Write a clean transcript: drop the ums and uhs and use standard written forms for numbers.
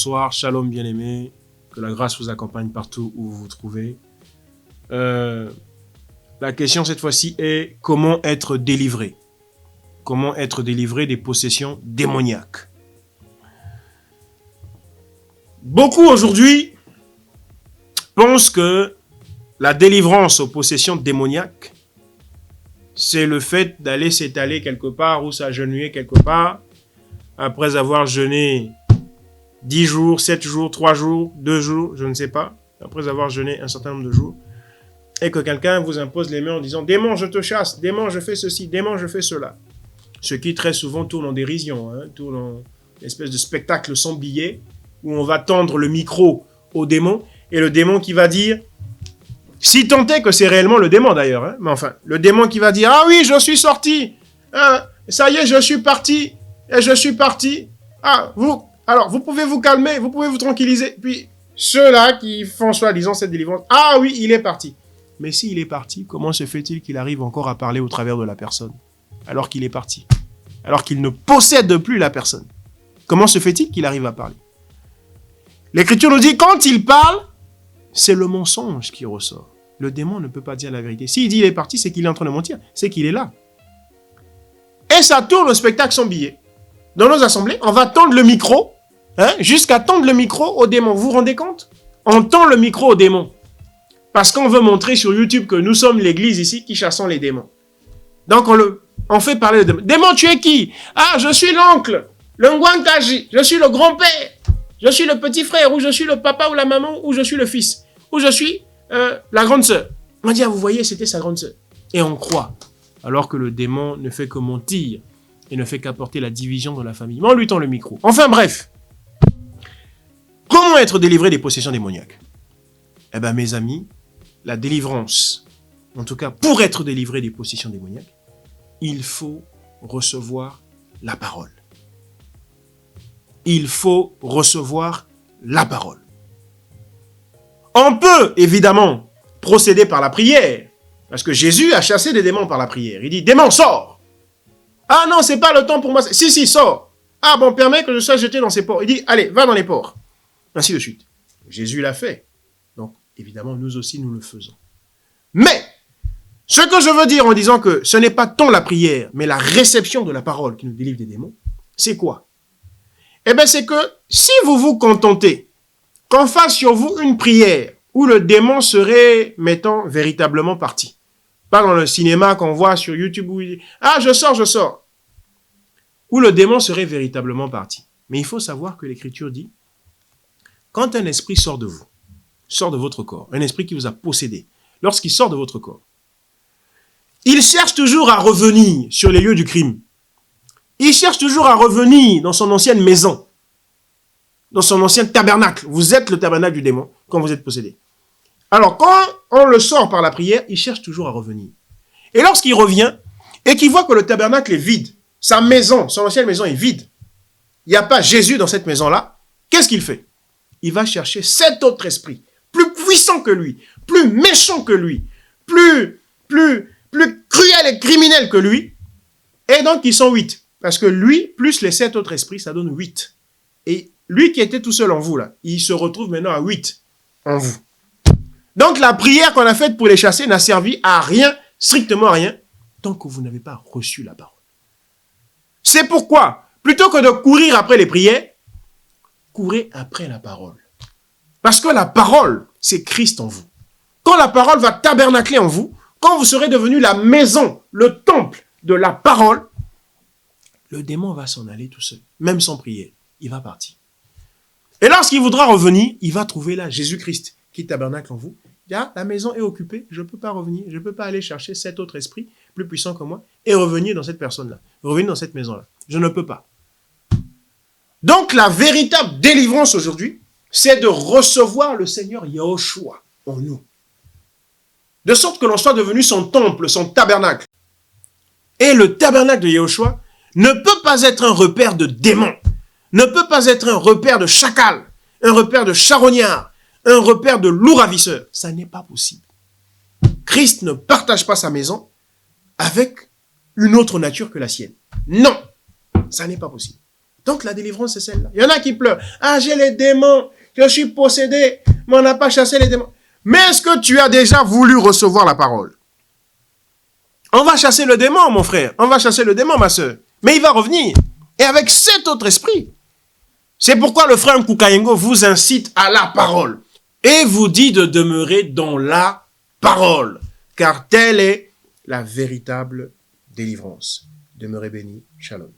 bonsoir, shalom bien-aimés, que la grâce vous accompagne partout où vous vous trouvez. La question cette fois-ci est comment être délivré? Comment être délivré des possessions démoniaques? Beaucoup aujourd'hui pensent que la délivrance aux possessions démoniaques, c'est le fait d'aller s'étaler quelque part ou s'agenouiller quelque part après avoir jeûné 10 jours, 7 jours, 3 jours, 2 jours, je ne sais pas, après avoir jeûné un certain nombre de jours, et que quelqu'un vous impose les mains en disant « Démon, je te chasse, démon, je fais ceci, démon, je fais cela ». Ce qui très souvent tourne en dérision, tourne en une espèce de spectacle sans billet, où on va tendre le micro au démon, et le démon qui va dire, si tant est que c'est réellement le démon d'ailleurs, mais enfin, le démon qui va dire « Ah oui, je suis sorti, ça y est, je suis parti, et je suis parti, alors vous pouvez vous calmer, vous pouvez vous tranquilliser. » Puis ceux-là qui font soi-disant cette délivrance, « Ah oui, il est parti. » Mais s'il est parti, comment se fait-il qu'il arrive encore à parler au travers de la personne, alors qu'il est parti, alors qu'il ne possède plus la personne? Comment se fait-il qu'il arrive à parler? L'Écriture nous dit, quand il parle, c'est le mensonge qui ressort. Le démon ne peut pas dire la vérité. S'il dit il est parti, c'est qu'il est en train de mentir, c'est qu'il est là. Et ça tourne au spectacle sans billet. Dans nos assemblées, on va tendre le micro, jusqu'à tendre le micro au démon. Vous vous rendez compte? On tend le micro au démon. Parce qu'on veut montrer sur YouTube que nous sommes l'église ici qui chassons les démons. Donc on fait parler de démon. Démon, tu es qui? Ah, je suis l'oncle, le Ngwankaji, je suis le grand-père, je suis le petit frère, ou je suis le papa ou la maman, ou je suis le fils, ou je suis la grande sœur. On dit, ah, vous voyez, c'était sa grande sœur. Et on croit, alors que le démon ne fait que mentir et ne fait qu'apporter la division dans la famille. Mais on lui tend le micro. Enfin bref, comment être délivré des possessions démoniaques? Eh bien mes amis, la délivrance, en tout cas pour être délivré des possessions démoniaques, il faut recevoir la parole. Il faut recevoir la parole. On peut évidemment procéder par la prière, parce que Jésus a chassé des démons par la prière. Il dit, démon, sors! Ah non, c'est pas le temps pour moi. Si, sors! Ah bon, permets que je sois jeté dans ces ports. Il dit, allez, va dans les ports. Ainsi de suite. Jésus l'a fait. Donc, évidemment, nous aussi, nous le faisons. Mais, ce que je veux dire en disant que ce n'est pas tant la prière, mais la réception de la parole qui nous délivre des démons, c'est quoi? Eh bien, c'est que si vous vous contentez qu'on fasse sur vous une prière où le démon serait, mettons, véritablement parti. Pas dans le cinéma qu'on voit sur YouTube où il dit « Ah, je sors !» Où le démon serait véritablement parti. Mais il faut savoir que l'Écriture dit quand un esprit sort de vous, sort de votre corps, un esprit qui vous a possédé, lorsqu'il sort de votre corps, il cherche toujours à revenir sur les lieux du crime. Il cherche toujours à revenir dans son ancienne maison, dans son ancien tabernacle. Vous êtes le tabernacle du démon quand vous êtes possédé. Alors, quand on le sort par la prière, il cherche toujours à revenir. Et lorsqu'il revient, et qu'il voit que le tabernacle est vide, sa maison, son ancienne maison est vide, il n'y a pas Jésus dans cette maison-là, qu'est-ce qu'il fait? Il va chercher 7 autres esprits, plus puissants que lui, plus méchants que lui, plus cruels et criminels que lui, et donc ils sont 8. Parce que lui, plus les 7 autres esprits, ça donne 8. Et lui qui était tout seul en vous, là, il se retrouve maintenant à 8 en vous. Donc la prière qu'on a faite pour les chasser n'a servi à rien, strictement à rien, tant que vous n'avez pas reçu la parole. C'est pourquoi, plutôt que de courir après les prières, courez après la parole. Parce que la parole, c'est Christ en vous. Quand la parole va tabernacler en vous, quand vous serez devenu la maison, le temple de la parole, le démon va s'en aller tout seul, même sans prière. Il va partir. Et lorsqu'il voudra revenir, il va trouver là Jésus-Christ qui tabernacle en vous. Il dit, ah, la maison est occupée, je ne peux pas revenir, je ne peux pas aller chercher 7 autres esprits plus puissants que moi et revenir dans cette personne-là, revenir dans cette maison-là. Je ne peux pas. Donc la véritable délivrance aujourd'hui, c'est de recevoir le Seigneur Yahushua en nous. De sorte que l'on soit devenu son temple, son tabernacle. Et le tabernacle de Yahushua ne peut pas être un repère de démons, ne peut pas être un repère de chacal, un repère de charognard, un repère de loup ravisseur. Ça n'est pas possible. Christ ne partage pas sa maison avec une autre nature que la sienne. Non, ça n'est pas possible. Donc la délivrance, c'est celle-là. Il y en a qui pleurent. Ah, j'ai les démons, je suis possédé, mais on n'a pas chassé les démons. Mais est-ce que tu as déjà voulu recevoir la parole? On va chasser le démon, mon frère. On va chasser le démon, ma soeur. Mais il va revenir. Et avec cet autre esprit. C'est pourquoi le frère Nkoukayengo vous incite à la parole. Et vous dit de demeurer dans la parole. Car telle est la véritable délivrance. Demeurez bénis. Shalom.